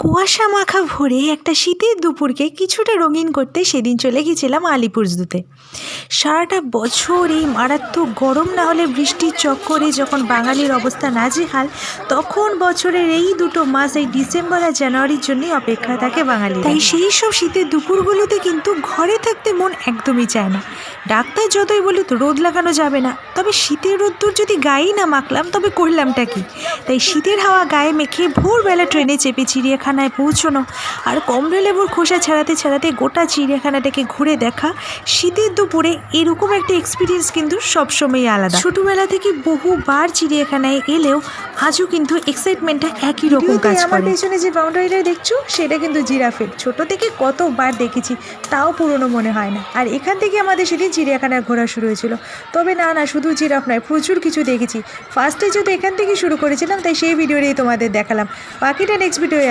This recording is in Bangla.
কুয়াশা মাখা ভোরে একটা শীতের দুপুরকে কিছুটা রঙিন করতে সেদিন চলে গেছিলাম আলিপুরদুতে। সারাটা বছর এই মারাত্মক গরম না হলে বৃষ্টির চক্করে যখন বাঙালির অবস্থা নাজেহাল, তখন বছরের এই দুটো মাস, এই ডিসেম্বর আর জানুয়ারির জন্যই অপেক্ষা থাকে বাঙালি। তাই সেই সব শীতের দুপুরগুলোতে কিন্তু ঘরে থাকতে মন একদমই চায় না। ডাক্তার যতই বলুক রোদ লাগানো যাবে না, তবে শীতের রোদ্দুর যদি গায়েই না মাখলাম তবে করলামটা কি? তাই শীতের হাওয়া গায়ে মেখে ভোরবেলা ট্রেনে চেপে চিড়িয়াখানায় পৌঁছানো আর কমলা লেবুর খোসা ছাড়াতে ছাড়াতে গোটা চিড়িয়াখানাটাকে ঘুরে দেখা, শীতের দুপুরে এরকম একটা এক্সপিরিয়েন্স কিন্তু সবসময়ই আলাদা। ছোটোবেলা থেকে বহুবার চিড়িয়াখানায় এলেও আজও কিন্তু এক্সাইটমেন্টটা একই রকম কাজ করে। আমার পেছনে যে বাউন্ডারিটা দেখছো সেটা কিন্তু জিরাফের। ছোট থেকে কতবার দেখেছি, তাও পুরনো মনে হয় না। আর এখান থেকে আমাদের সেদিন চিড়িয়াখানায় ঘোরা শুরু হয়েছিল। তবে না, শুধু জিরাফ নয়, প্রচুর কিছু দেখেছি। ফার্স্টে যেহেতু এখান থেকে শুরু করেছিলাম, তাই সেই ভিডিওটাই তোমাদের দেখালাম। বাকিটা নেক্সট ভিডিওয়ে